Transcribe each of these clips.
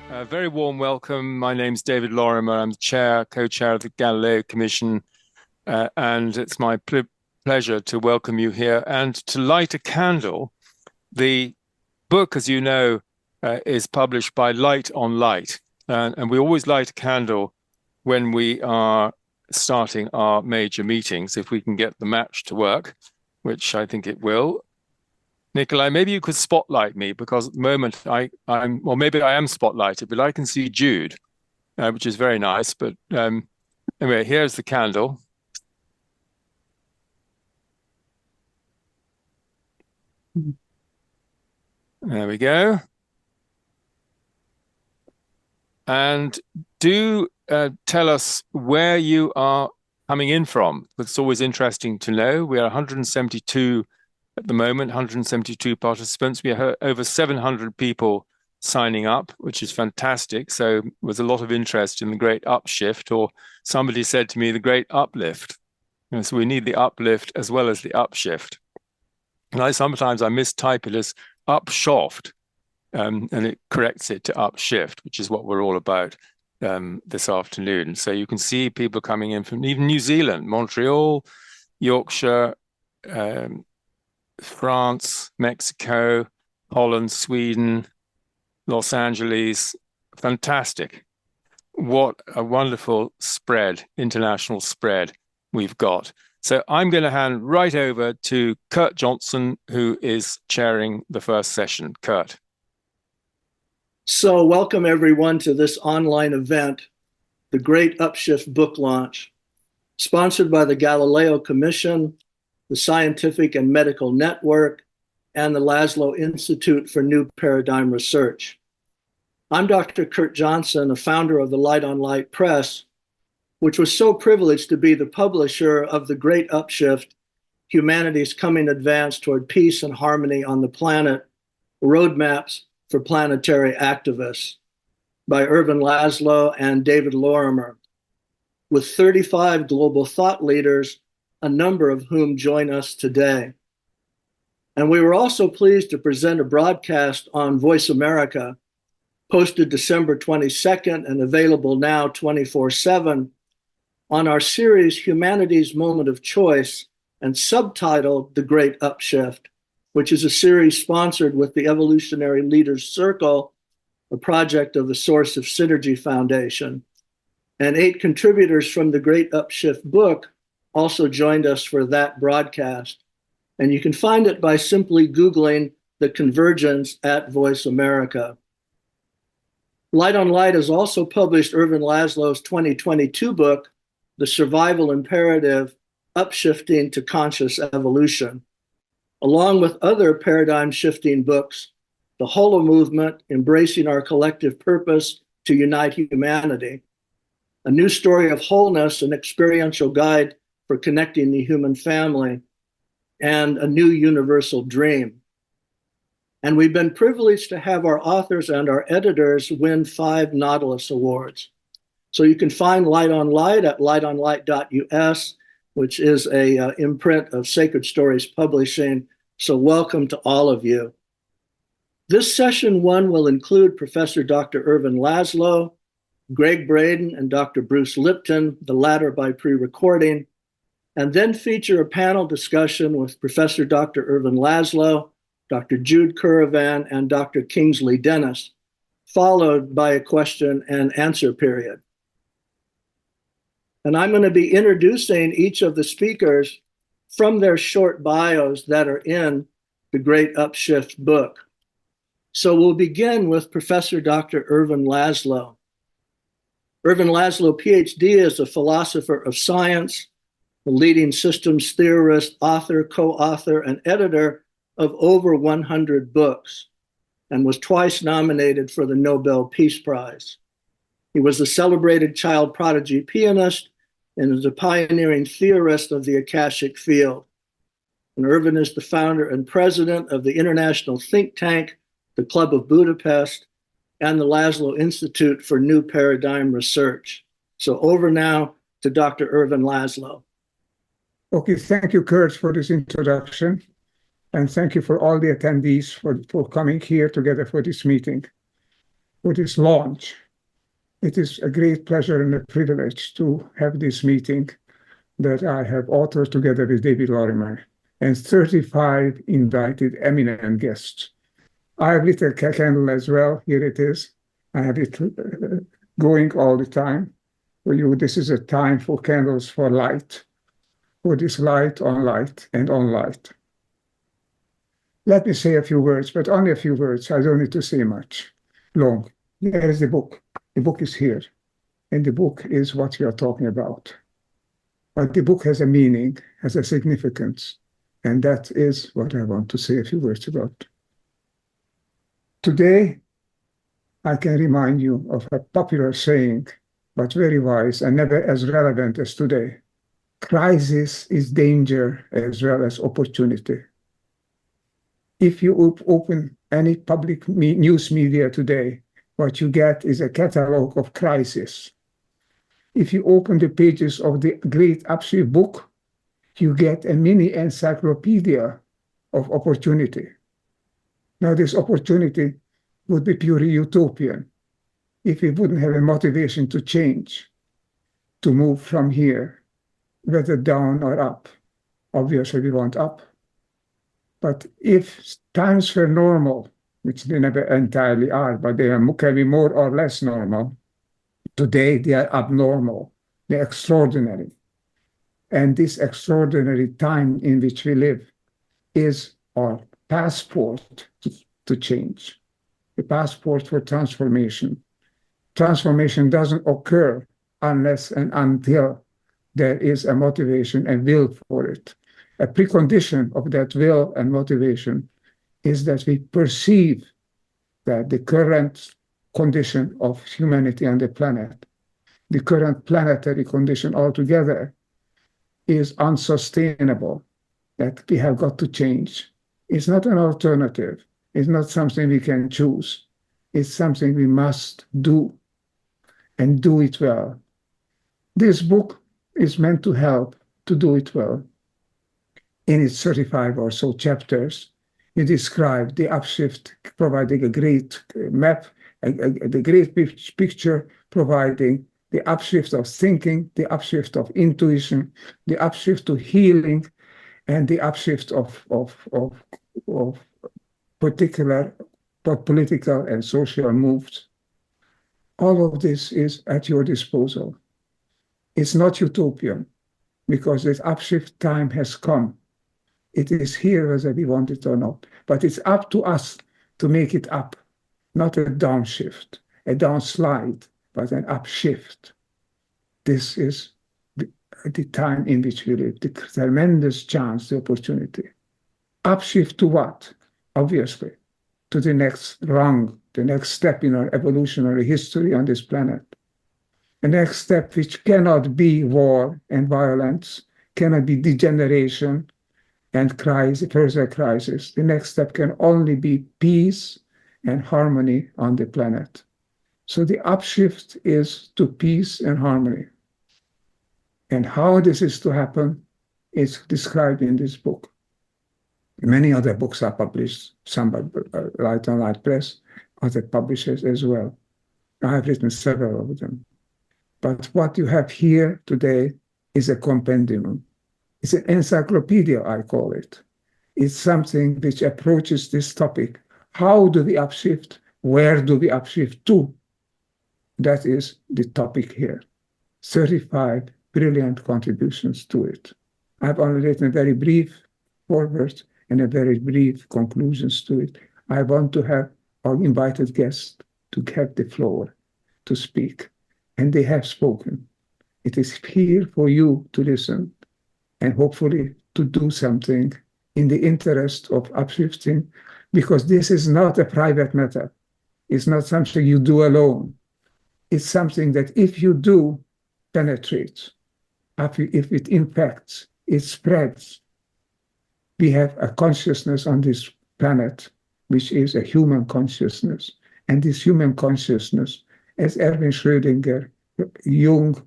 A very warm welcome. My name's David Lorimer. I'm the co-chair of the Galileo Commission, and it's my pleasure to welcome you here and to light a candle. The book, as you know, is published by Light on Light, and we always light a candle when we are starting our major meetings, if we can get the match to work, which I think it will. Nikolai, maybe you could spotlight me, because at the moment I'm well, maybe I am spotlighted, but I can see Jude, which is very nice. But anyway, here's the candle. There we go. And do tell us where you are coming in from. It's always interesting to know. We are 172 at the moment, 172 participants. We have over 700 people signing up, which is fantastic. So there's a lot of interest in the great upshift, or somebody said to me, the great uplift. So we need the uplift as well as the upshift. And sometimes I mistype it as upshoft, and it corrects it to upshift, which is what we're all about this afternoon. So you can see people coming in from even New Zealand, Montreal, Yorkshire, France, Mexico, Holland, Sweden, Los Angeles. Fantastic. What a wonderful spread, international spread we've got. So I'm going to hand right over to Kurt Johnson, who is chairing the first session. Kurt. So welcome everyone to this online event, the Great Upshift Book Launch, sponsored by the Galileo Commission, the Scientific and Medical Network, and the Laszlo Institute for New Paradigm Research. I'm Dr. Kurt Johnson, a founder of the Light on Light Press, which was so privileged to be the publisher of the Great Upshift, Humanity's Coming Advance Toward Peace and Harmony on the Planet, Roadmaps for Planetary Activists, by Ervin Laszlo and David Lorimer, with 35 global thought leaders, a number of whom join us today. And we were also pleased to present a broadcast on Voice America, posted December 22nd and available now 24/7, on our series Humanity's Moment of Choice, and subtitled The Great Upshift, which is a series sponsored with the Evolutionary Leaders Circle, a project of the Source of Synergy Foundation. And 8 contributors from the Great Upshift book also joined us for that broadcast. And you can find it by simply Googling The Convergence at Voice America. Light on Light has also published Ervin Laszlo's 2022 book, The Survival Imperative, Upshifting to Conscious Evolution, along with other paradigm-shifting books, The Holo Movement, Embracing Our Collective Purpose to Unite Humanity, A New Story of Wholeness, an experiential guide for connecting the human family, and A New Universal Dream. And we've been privileged to have our authors and our editors win 5 Nautilus Awards. So you can find Light on Light at lightonlight.us, which is a imprint of Sacred Stories Publishing. So welcome to all of you. This session 1 will include Professor Dr. Ervin Laszlo, Greg Braden, and Dr. Bruce Lipton, the latter by pre-recording, and then feature a panel discussion with Professor Dr. Ervin Laszlo, Dr. Jude Curavan, and Dr. Kingsley Dennis, followed by a question and answer period. And I'm going to be introducing each of the speakers from their short bios that are in the Great Upshift book. So we'll begin with Professor Dr. Ervin Laszlo. Ervin Laszlo, PhD, is a philosopher of science, a leading systems theorist, author, co-author, and editor of over 100 books, and was twice nominated for the Nobel Peace Prize. He was a celebrated child prodigy pianist and is a pioneering theorist of the Akashic field. And Ervin is the founder and president of the international think tank, the Club of Budapest, and the Laszlo Institute for New Paradigm Research. So over now to Dr. Ervin Laszlo. Okay, thank you, Kurt, for this introduction. And thank you for all the attendees for coming here together for this meeting. for this launch. It is a great pleasure and a privilege to have this meeting that I have authored together with David Lorimer and 35 invited eminent guests. I have lit a candle as well. Here it is. I have it going all the time. For you, this is a time for candles for light, for this light and on light. Let me say a few words, but only a few words. I don't need to say much long. Here is the book. The book is here, and the book is what we are talking about. But the book has a meaning, has a significance, and that is what I want to say a few words about. Today, I can remind you of a popular saying, but very wise and never as relevant as today. Crisis is danger as well as opportunity. If you open any public news media today, what you get is a catalog of crises. If you open the pages of the great Upshift book, you get a mini encyclopedia of opportunity. Now, this opportunity would be purely utopian if we wouldn't have a motivation to change, to move from here, whether down or up. Obviously, we want up. But if times were normal, which they never entirely are, but they can be more or less normal, today they are abnormal, they're extraordinary. And this extraordinary time in which we live is our passport to change, the passport for transformation. Transformation doesn't occur unless and until there is a motivation and will for it. A precondition of that will and motivation is that we perceive that the current condition of humanity on the planet, the current planetary condition altogether, is unsustainable, that we have got to change. It's not an alternative. It's not something we can choose. It's something we must do, and do it well. This book is meant to help to do it well. In its 35 or so chapters, you describe the Upshift providing a great map, the great picture providing the Upshift of thinking, the Upshift of intuition, the Upshift to healing, and the Upshift of particular political and social moves. All of this is at your disposal. It's not utopian, because this Upshift time has come. It is here whether we want it or not. But it's up to us to make it up, not a downshift, a downslide, but an upshift. This is the time in which we live, the tremendous chance, the opportunity. Upshift to what? Obviously, to the next rung, the next step in our evolutionary history on this planet. The next step which cannot be war and violence, cannot be degeneration and further crisis. The next step can only be peace and harmony on the planet. So the upshift is to peace and harmony. And how this is to happen is described in this book. Many other books are published, some by Light on Light Press, other publishers as well. I have written several of them. But what you have here today is a compendium. It's an encyclopedia, I call it. It's something which approaches this topic. How do we upshift? Where do we upshift to? That is the topic here. 35 brilliant contributions to it. I've only written a very brief foreword and a very brief conclusions to it. I want to have our invited guests to have the floor to speak, and they have spoken. It is here for you to listen and hopefully to do something in the interest of upshifting, because this is not a private matter. It's not something you do alone. It's something that if you do, penetrates. If it infects, it spreads. We have a consciousness on this planet, which is a human consciousness. And this human consciousness, as Erwin Schrödinger, Jung,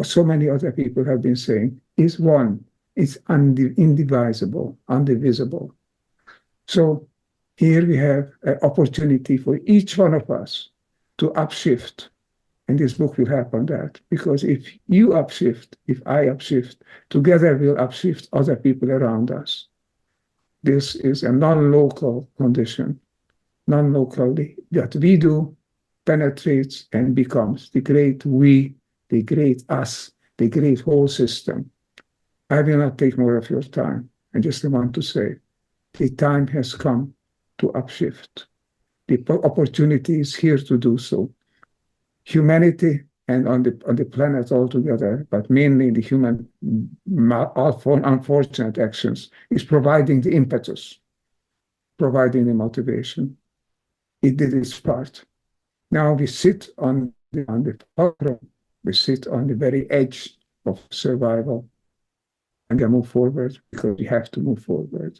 so many other people have been saying, is one. It's indivisible, indivisible. So here we have an opportunity for each one of us to upshift. And this book will help on that. Because if you upshift, if I upshift, together we'll upshift other people around us. This is a non-local condition. Non-locally, what we do penetrates and becomes the great we, the great us, the great whole system. I will not take more of your time. I just want to say, the time has come to upshift. The opportunity is here to do so. Humanity and on the planet altogether, but mainly the human unfortunate actions, is providing the impetus, providing the motivation. It did its part. Now we sit on the fulcrum, we sit on the very edge of survival, and we move forward because we have to move forward.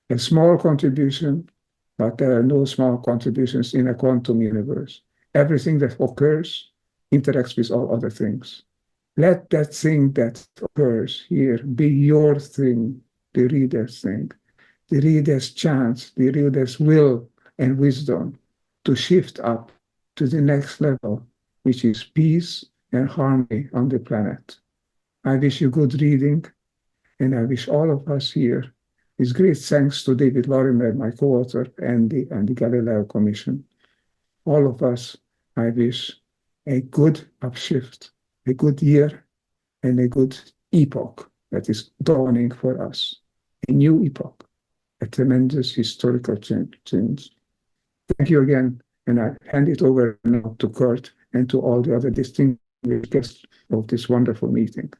A small contribution, but there are no small contributions in a quantum universe. Everything that occurs interacts with all other things. Let that thing that occurs here be your thing, the reader's thing, the reader's chance, the reader's will and wisdom to shift up to the next level, which is peace and harmony on the planet. I wish you good reading, and I wish all of us here, with great thanks to David Lorimer, my co-author, and the Galileo Commission, all of us, I wish a good upshift, a good year, and a good epoch that is dawning for us, a new epoch, a tremendous historical change. Thank you again, and I hand it over now to Kurt and to all the other distinguished guests of this wonderful meeting.